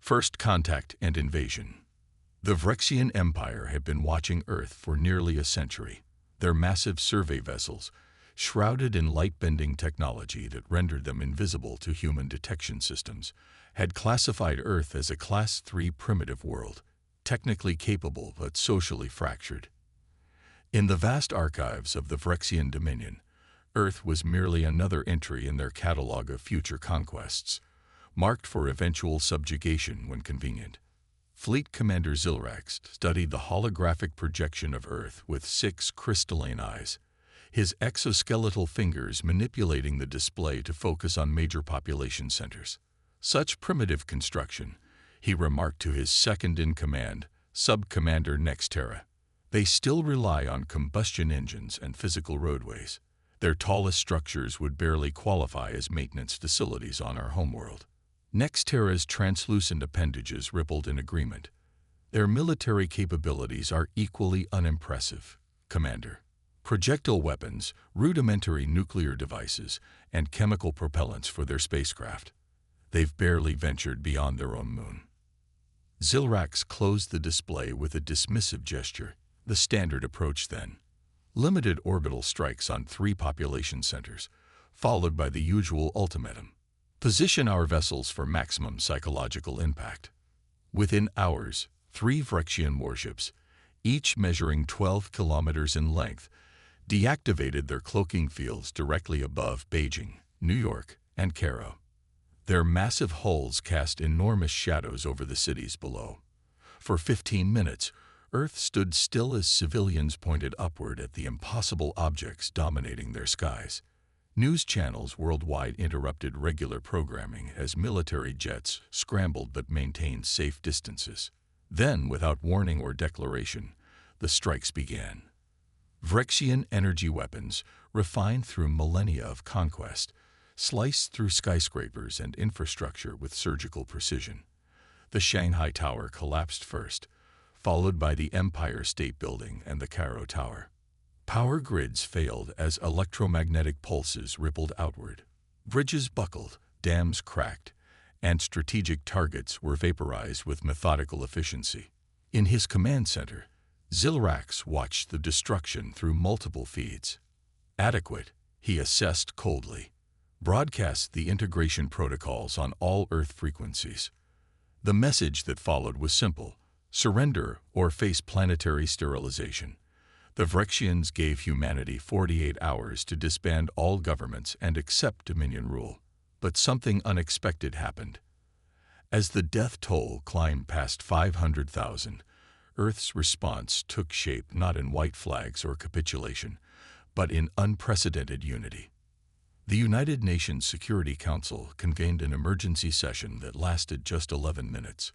First contact and invasion. The Vrexian Empire had been watching Earth for nearly a century. Their massive survey vessels, shrouded in light-bending technology that rendered them invisible to human detection systems, had classified Earth as a Class 3 primitive world, technically capable but socially fractured. In the vast archives of the Vrexian Dominion, Earth was merely another entry in their catalog of future conquests, marked for eventual subjugation when convenient. Fleet Commander Zilrax studied the holographic projection of Earth with 6 crystalline eyes, his exoskeletal fingers manipulating the display to focus on major population centers. Such primitive construction, he remarked to his second-in-command, Sub-Commander Nexterra. They still rely on combustion engines and physical roadways. Their tallest structures would barely qualify as maintenance facilities on our homeworld. Nexterra's translucent appendages rippled in agreement. Their military capabilities are equally unimpressive, Commander. Projectile weapons, rudimentary nuclear devices, and chemical propellants for their spacecraft. They've barely ventured beyond their own moon. Zilrax closed the display with a dismissive gesture, the standard approach then. Limited orbital strikes on 3 population centers, followed by the usual ultimatum. Position our vessels for maximum psychological impact. Within hours, 3 Vrexian warships, each measuring 12 kilometers in length, deactivated their cloaking fields directly above Beijing, New York, and Cairo. Their massive hulls cast enormous shadows over the cities below. For 15 minutes, Earth stood still as civilians pointed upward at the impossible objects dominating their skies. News channels worldwide interrupted regular programming as military jets scrambled but maintained safe distances. Then, without warning or declaration, the strikes began. Vrexian energy weapons, refined through millennia of conquest, sliced through skyscrapers and infrastructure with surgical precision. The Shanghai Tower collapsed first, followed by the Empire State Building and the Cairo Tower. Power grids failed as electromagnetic pulses rippled outward. Bridges buckled, dams cracked, and strategic targets were vaporized with methodical efficiency. In his command center, Zilrax watched the destruction through multiple feeds. Adequate, he assessed coldly. Broadcast the integration protocols on all Earth frequencies. The message that followed was simple: surrender or face planetary sterilization. The Vrexians gave humanity 48 hours to disband all governments and accept Dominion rule. But something unexpected happened. As the death toll climbed past 500,000, Earth's response took shape not in white flags or capitulation, but in unprecedented unity. The United Nations Security Council convened an emergency session that lasted just 11 minutes.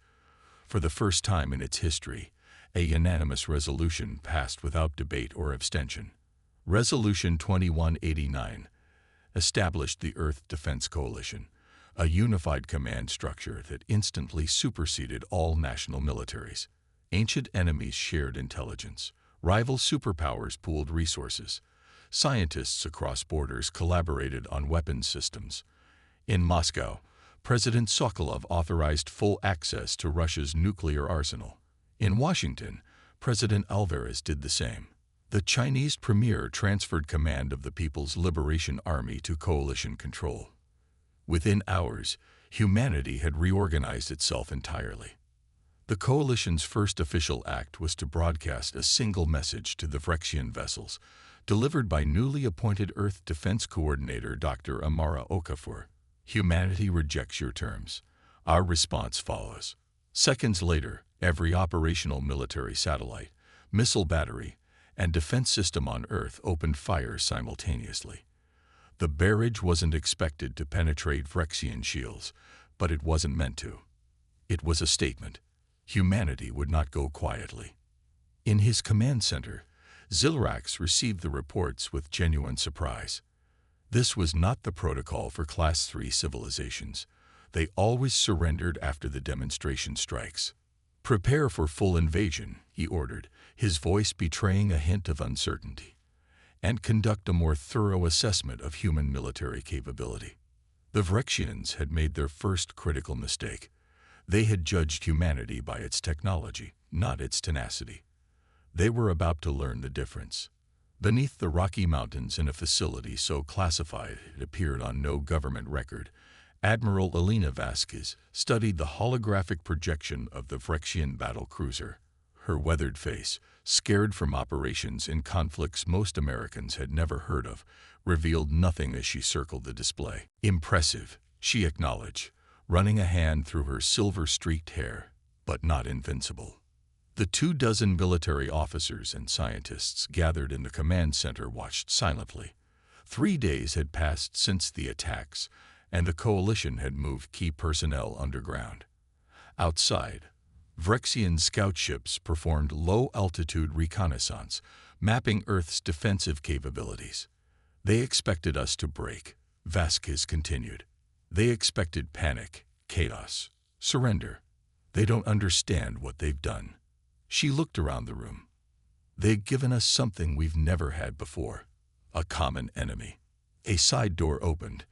For the first time in its history, a unanimous resolution passed without debate or abstention. Resolution 2189 established the Earth Defense Coalition, a unified command structure that instantly superseded all national militaries. Ancient enemies shared intelligence. Rival superpowers pooled resources. Scientists across borders collaborated on weapons systems. In Moscow, President Sokolov authorized full access to Russia's nuclear arsenal. In Washington, President Alvarez did the same. The Chinese premier transferred command of the People's Liberation Army to coalition control. Within hours, humanity had reorganized itself entirely. The coalition's first official act was to broadcast a single message to the Vrexian vessels, delivered by newly appointed Earth Defense Coordinator Dr. Amara Okafor. Humanity rejects your terms. Our response follows. Seconds later, every operational military satellite, missile battery, and defense system on Earth opened fire simultaneously. The barrage wasn't expected to penetrate Vrexian shields, but it wasn't meant to. It was a statement. Humanity would not go quietly. In his command center, Zilrax received the reports with genuine surprise. This was not the protocol for Class 3 civilizations. They always surrendered after the demonstration strikes. "Prepare for full invasion," he ordered, his voice betraying a hint of uncertainty, "and conduct a more thorough assessment of human military capability." The Vrexians had made their first critical mistake. They had judged humanity by its technology, not its tenacity. They were about to learn the difference. Beneath the Rocky Mountains, in a facility so classified it appeared on no government record, Admiral Elena Vasquez studied the holographic projection of the Phyrexian battle cruiser. Her weathered face, scared from operations in conflicts most Americans had never heard of, revealed nothing as she circled the display. "Impressive," she acknowledged, running a hand through her silver-streaked hair, "but not invincible." The 24 military officers and scientists gathered in the command center watched silently. 3 days had passed since the attacks, and the coalition had moved key personnel underground. Outside, Phyrexian scout ships performed low-altitude reconnaissance, mapping Earth's defensive capabilities. "They expected us to break," Vasquez continued. "They expected panic, chaos, surrender. They don't understand what they've done." She looked around the room. "They've given us something we've never had before, a common enemy." A side door opened,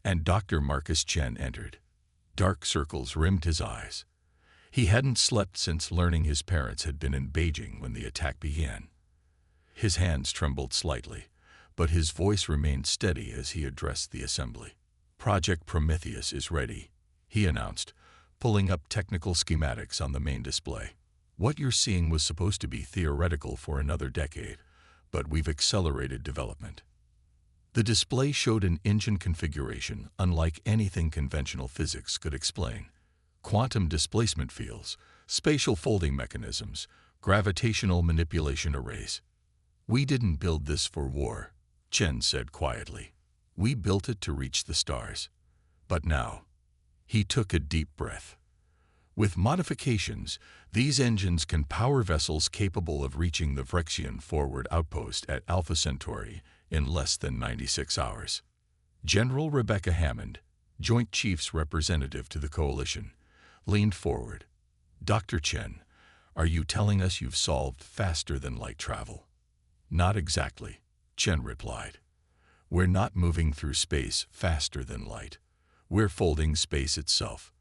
and Dr. Marcus Chen entered. Dark circles rimmed his eyes. He hadn't slept since learning his parents had been in Beijing when the attack began. His hands trembled slightly, but his voice remained steady as he addressed the assembly. "Project Prometheus is ready," he announced, pulling up technical schematics on the main display. "What you're seeing was supposed to be theoretical for another decade, but we've accelerated development." The display showed an engine configuration unlike anything conventional physics could explain. Quantum displacement fields, spatial folding mechanisms, gravitational manipulation arrays. "We didn't build this for war," Chen said quietly. "We built it to reach the stars. But now," he took a deep breath, "with modifications, these engines can power vessels capable of reaching the Phyrexian forward outpost at Alpha Centauri in less than 96 hours. General Rebecca Hammond, Joint Chiefs Representative to the Coalition, leaned forward. "Dr. Chen, are you telling us you've solved faster-than-light travel?" "Not exactly," Chen replied. "We're not moving through space faster than light. We're folding space itself."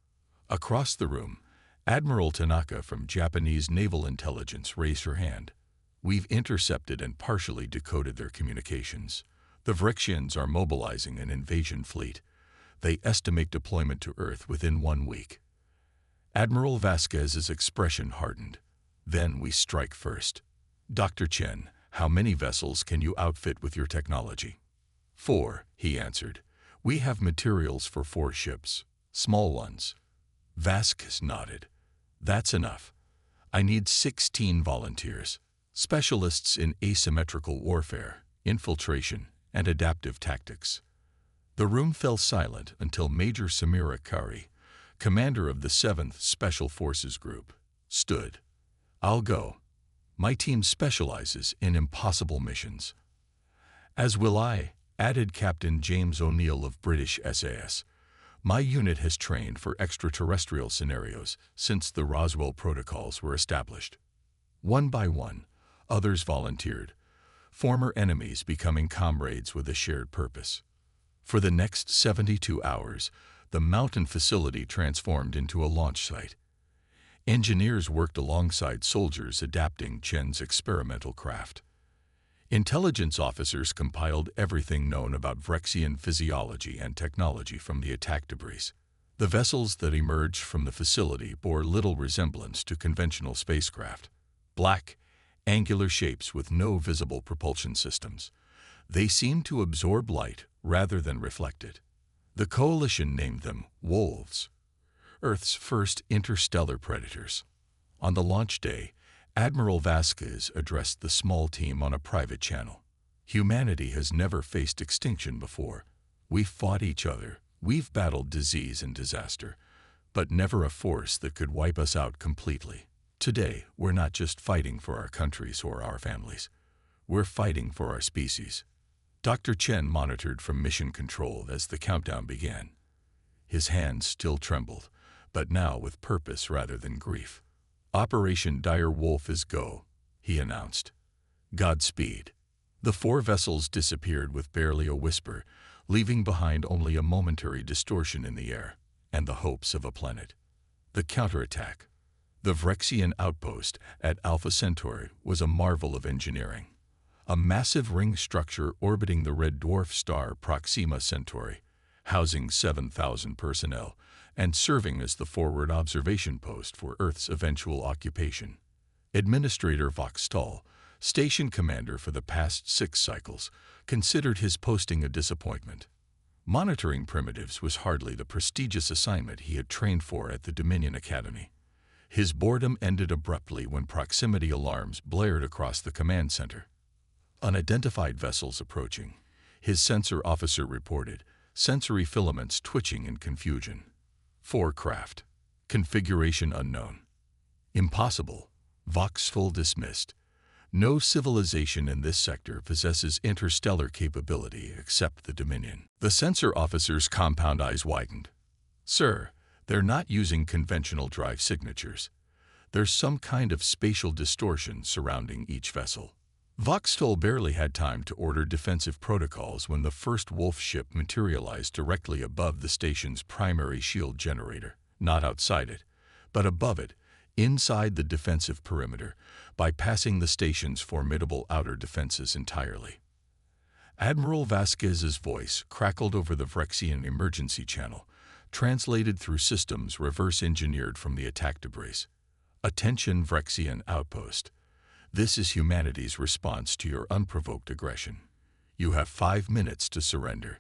Across the room, Admiral Tanaka from Japanese Naval Intelligence raised her hand. "We've intercepted and partially decoded their communications. The Phyrexians are mobilizing an invasion fleet. They estimate deployment to Earth within 1 week." Admiral Vasquez's expression hardened. "Then we strike first. Dr. Chen, how many vessels can you outfit with your technology?" "4," he answered. "We have materials for 4 ships, small ones." Vasquez nodded. "That's enough. I need 16 volunteers, specialists in asymmetrical warfare, infiltration, and adaptive tactics." The room fell silent until Major Samira Kari, commander of the 7th Special Forces Group, stood. "I'll go. My team specializes in impossible missions." "As will I," added Captain James O'Neill of British SAS. "My unit has trained for extraterrestrial scenarios since the Roswell protocols were established." One by one, others volunteered, former enemies becoming comrades with a shared purpose. For the next 72 hours, the mountain facility transformed into a launch site. Engineers worked alongside soldiers adapting Chen's experimental craft. Intelligence officers compiled everything known about Phyrexian physiology and technology from the attack debris. The vessels that emerged from the facility bore little resemblance to conventional spacecraft. Black, angular shapes with no visible propulsion systems. They seemed to absorb light rather than reflect it. The Coalition named them Wolves, Earth's first interstellar predators. On the launch day, Admiral Vasquez addressed the small team on a private channel. "Humanity has never faced extinction before. We've fought each other, we've battled disease and disaster, but never a force that could wipe us out completely. Today, we're not just fighting for our countries or our families. We're fighting for our species." Dr. Chen monitored from mission control as the countdown began. His hands still trembled, but now with purpose rather than grief. "Operation Dire Wolf is go," he announced. "Godspeed." The 4 vessels disappeared with barely a whisper, leaving behind only a momentary distortion in the air and the hopes of a planet. The counterattack. The Vrexian outpost at Alpha Centauri was a marvel of engineering. A massive ring structure orbiting the red dwarf star Proxima Centauri, housing 7,000 personnel and serving as the forward observation post for Earth's eventual occupation. Administrator Voxtal, station commander for the past 6 cycles, considered his posting a disappointment. Monitoring primitives was hardly the prestigious assignment he had trained for at the Dominion Academy. His boredom ended abruptly when proximity alarms blared across the command center. Unidentified vessels approaching, his sensor officer reported, sensory filaments twitching in confusion. 4 craft. Configuration unknown. Impossible. Voxtal dismissed. No civilization in this sector possesses interstellar capability except the Dominion. The sensor officer's compound eyes widened. Sir, they're not using conventional drive signatures. There's some kind of spatial distortion surrounding each vessel. Voxtal barely had time to order defensive protocols when the first Wolf ship materialized directly above the station's primary shield generator, not outside it, but above it, inside the defensive perimeter, bypassing the station's formidable outer defenses entirely. Admiral Vasquez's voice crackled over the Vrexian emergency channel, translated through systems reverse-engineered from the attack debris. Attention Vrexian outpost. This is humanity's response to your unprovoked aggression. You have 5 minutes to surrender.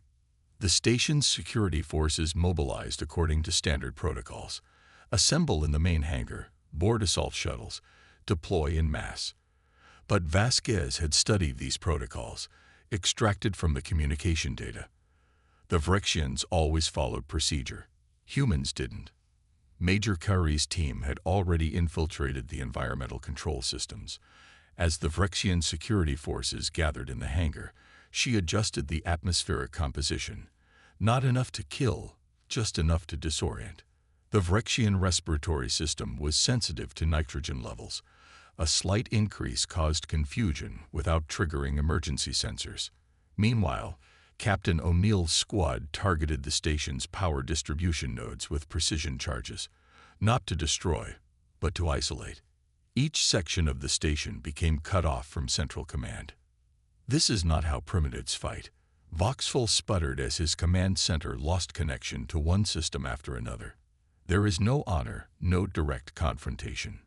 The station's security forces mobilized according to standard protocols. Assemble in the main hangar, board assault shuttles, deploy en masse. But Vasquez had studied these protocols, extracted from the communication data. The Vrexians always followed procedure. Humans didn't. Major Curry's team had already infiltrated the environmental control systems. As the Vrexian security forces gathered in the hangar, she adjusted the atmospheric composition. Not enough to kill, just enough to disorient. The Vrexian respiratory system was sensitive to nitrogen levels. A slight increase caused confusion without triggering emergency sensors. Meanwhile, Captain O'Neill's squad targeted the station's power distribution nodes with precision charges, not to destroy, but to isolate. Each section of the station became cut off from central command. This is not how primitives fight. Voxtal sputtered as his command center lost connection to one system after another. There is no honor, no direct confrontation.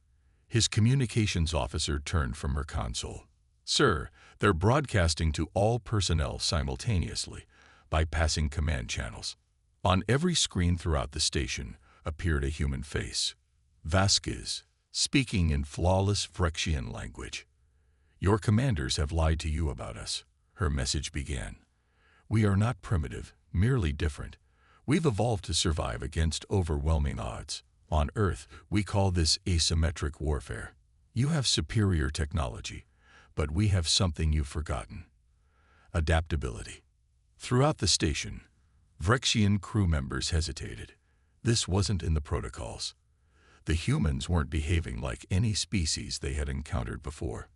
His communications officer turned from her console. Sir, they're broadcasting to all personnel simultaneously, bypassing command channels. On every screen throughout the station appeared a human face. Vasquez, speaking in flawless Vrexian language. Your commanders have lied to you about us, her message began. We are not primitive, merely different. We've evolved to survive against overwhelming odds. On Earth, we call this asymmetric warfare. You have superior technology, but we have something you've forgotten. Adaptability. Throughout the station, Vrexian crew members hesitated. This wasn't in the protocols. The humans weren't behaving like any species they had encountered before.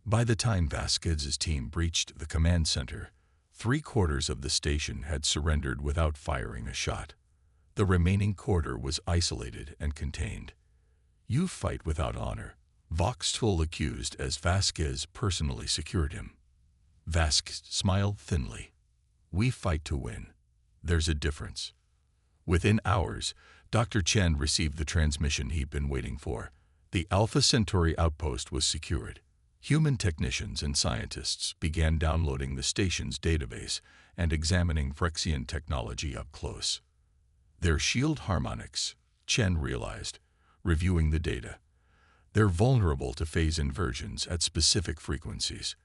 By the time Vasquez's team breached the command center, 3/4 of the station had surrendered without firing a shot. The remaining quarter was isolated and contained. You fight without honor, Voxtal accused as Vasquez personally secured him. Vasquez smiled thinly. We fight to win. There's a difference. Within hours, Dr. Chen received the transmission he'd been waiting for. The Alpha Centauri outpost was secured. Human technicians and scientists began downloading the station's database and examining Vrexian technology up close. Their shield harmonics, Chen realized, reviewing the data. They're vulnerable to phase inversions at specific frequencies.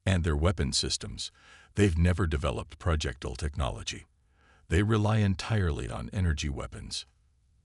And their weapon systems, they've never developed projectile technology. They rely entirely on energy weapons.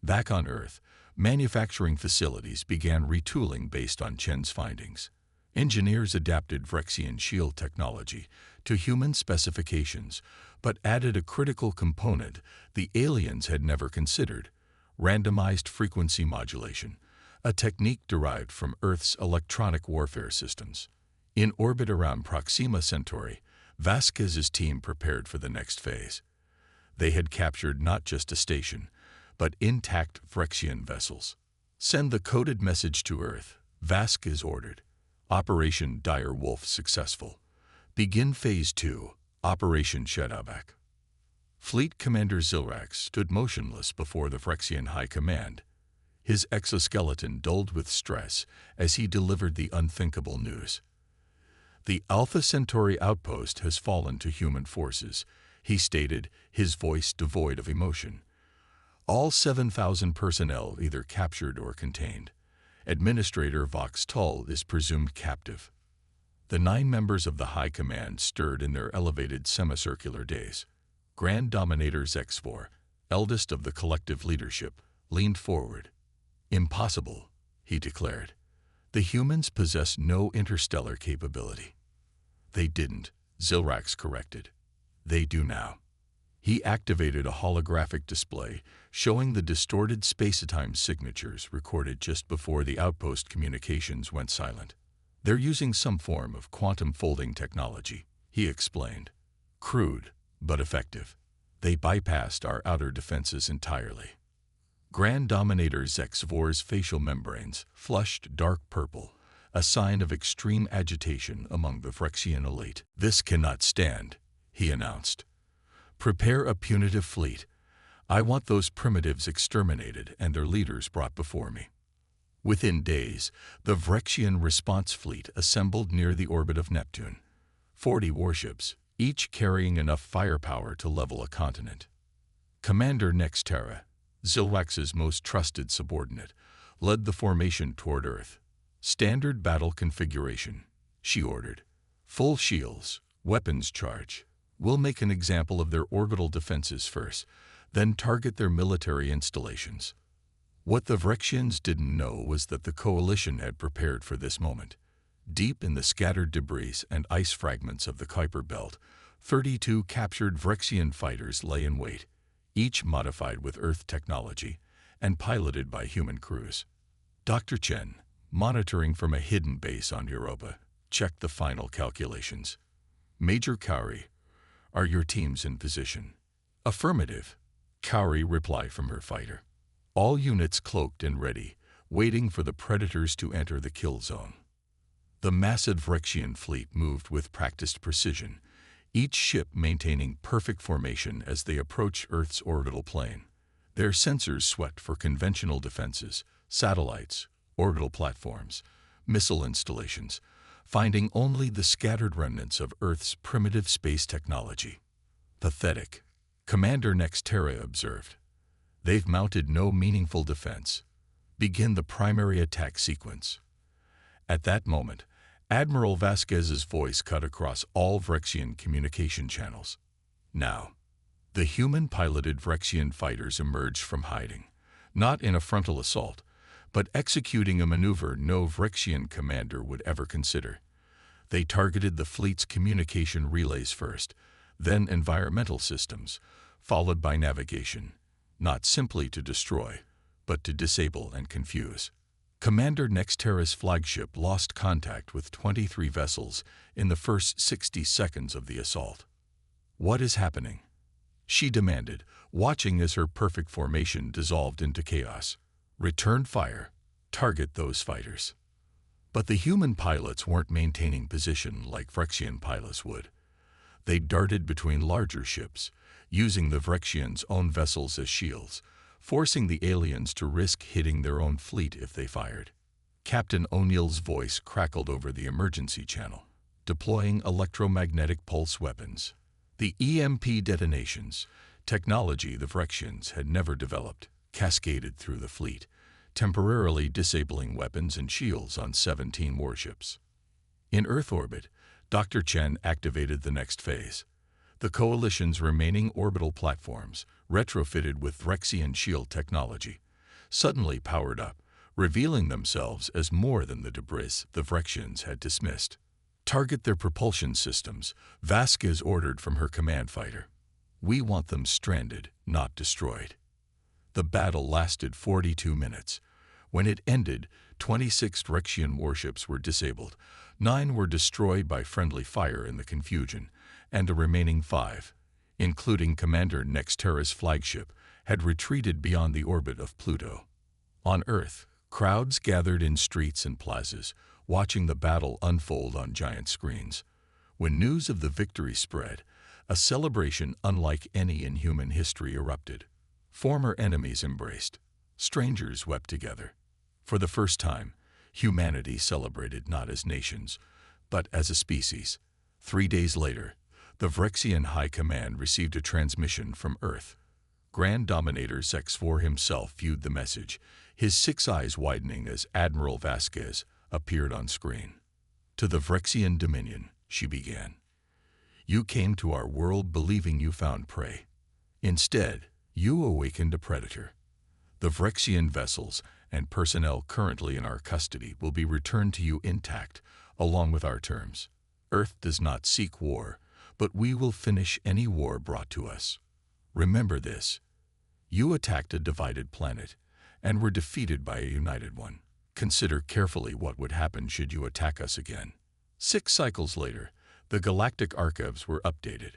Back on Earth, manufacturing facilities began retooling based on Chen's findings. Engineers adapted Vrexian shield technology to human specifications, but added a critical component the aliens had never considered: randomized frequency modulation, a technique derived from Earth's electronic warfare systems. In orbit around Proxima Centauri, Vasquez's team prepared for the next phase. They had captured not just a station, but intact Phyrexian vessels. Send the coded message to Earth. Vasquez ordered. Operation Dire Wolf successful. Begin Phase 2, Operation Shadowback. Fleet Commander Zilrax stood motionless before the Phyrexian High Command, his exoskeleton dulled with stress as he delivered the unthinkable news. The Alpha Centauri outpost has fallen to human forces, he stated, his voice devoid of emotion. All 7,000 personnel either captured or contained. Administrator Vox Tull is presumed captive. The 9 members of the High Command stirred in their elevated semicircular days. Grand Dominator Zexvor, eldest of the collective leadership, leaned forward. Impossible, he declared. The humans possess no interstellar capability. They didn't, Zilrax corrected. They do now. He activated a holographic display showing the distorted space-time signatures recorded just before the outpost communications went silent. They're using some form of quantum folding technology, he explained. Crude, but effective. They bypassed our outer defenses entirely. Grand Dominator Zexvor's facial membranes flushed dark purple, a sign of extreme agitation among the Phyrexian elite. This cannot stand, he announced. Prepare a punitive fleet. I want those primitives exterminated and their leaders brought before me. Within days, the Phyrexian response fleet assembled near the orbit of Neptune. 40 warships, each carrying enough firepower to level a continent. Commander Nextera, Zilrax's most trusted subordinate, led the formation toward Earth. Standard battle configuration, she ordered. Full shields, weapons charge. We'll make an example of their orbital defenses first, then target their military installations. What the Phyrexians didn't know was that the coalition had prepared for this moment. Deep in the scattered debris and ice fragments of the Kuiper Belt, 32 captured Phyrexian fighters lay in wait, each modified with Earth technology and piloted by human crews. Dr. Chen, monitoring from a hidden base on Europa, checked the final calculations. Major Kauri, are your teams in position? Affirmative, Kauri replied from her fighter. All units cloaked and ready, waiting for the predators to enter the kill zone. The massive Phyrexian fleet moved with practiced precision, each ship maintaining perfect formation as they approached Earth's orbital plane. Their sensors sweat for conventional defenses, satellites, orbital platforms, missile installations, finding only the scattered remnants of Earth's primitive space technology. Pathetic, Commander Nextera observed. They've mounted no meaningful defense. Begin the primary attack sequence. At that moment, Admiral Vasquez's voice cut across all Phyrexian communication channels. Now, the human-piloted Phyrexian fighters emerged from hiding, not in a frontal assault, but executing a maneuver no Phyrexian commander would ever consider. They targeted the fleet's communication relays first, then environmental systems, followed by navigation, not simply to destroy, but to disable and confuse. Commander Nextera's flagship lost contact with 23 vessels in the first 60 seconds of the assault. What is happening? She demanded, watching as her perfect formation dissolved into chaos. Return fire. Target those fighters. But the human pilots weren't maintaining position like Phyrexian pilots would. They darted between larger ships, using the Phyrexians' own vessels as shields, forcing the aliens to risk hitting their own fleet if they fired. Captain O'Neill's voice crackled over the emergency channel, deploying electromagnetic pulse weapons. The EMP detonations, technology the Phyrexians had never developed, cascaded through the fleet, temporarily disabling weapons and shields on 17 warships. In Earth orbit, Dr. Chen activated the next phase. The Coalition's remaining orbital platforms, retrofitted with Phyrexian shield technology, suddenly powered up, revealing themselves as more than the debris the Phyrexians had dismissed. Target their propulsion systems, Vasquez ordered from her command fighter. We want them stranded, not destroyed. The battle lasted 42 minutes. When it ended, 26 Phyrexian warships were disabled, 9 were destroyed by friendly fire in the confusion, and the remaining 5, including Commander Nextera's flagship, had retreated beyond the orbit of Pluto. On Earth, crowds gathered in streets and plazas, watching the battle unfold on giant screens. When news of the victory spread, a celebration unlike any in human history erupted. Former enemies embraced. Strangers wept together. For the first time, humanity celebrated not as nations, but as a species. 3 days later, the Vrexian High Command received a transmission from Earth. Grand Dominator Zex4 himself viewed the message, his 6 eyes widening as Admiral Vasquez appeared on screen. To the Vrexian Dominion, she began. You came to our world believing you found prey. Instead, you awakened a predator. The Vrexian vessels and personnel currently in our custody will be returned to you intact, along with our terms. Earth does not seek war, but we will finish any war brought to us. Remember this. You attacked a divided planet and were defeated by a united one. Consider carefully what would happen should you attack us again. 6 cycles later, the galactic archives were updated.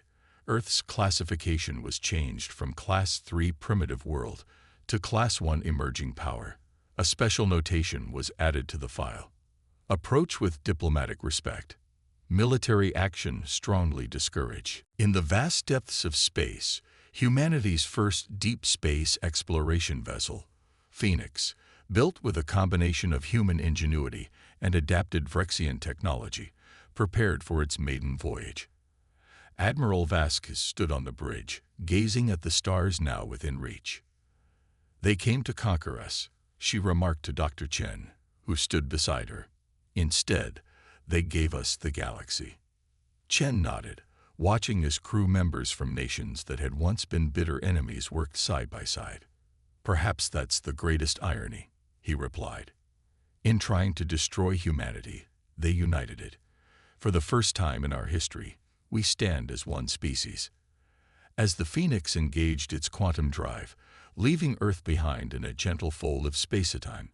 Earth's classification was changed from Class 3 primitive world to Class 1 emerging power. A special notation was added to the file. Approach with diplomatic respect. Military action strongly discouraged. In the vast depths of space, humanity's first deep space exploration vessel, Phoenix, built with a combination of human ingenuity and adapted Vrexian technology, prepared for its maiden voyage. Admiral Vasquez stood on the bridge, gazing at the stars now within reach. They came to conquer us, she remarked to Dr. Chen, who stood beside her. Instead, they gave us the galaxy. Chen nodded, watching as crew members from nations that had once been bitter enemies worked side by side. Perhaps that's the greatest irony, he replied. In trying to destroy humanity, they united it. For the first time in our history, we stand as one species. As the Phoenix engaged its quantum drive, leaving Earth behind in a gentle fold of space-time,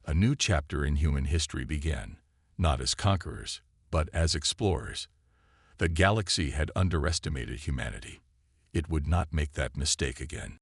a new chapter in human history began, not as conquerors, but as explorers. The galaxy had underestimated humanity. It would not make that mistake again.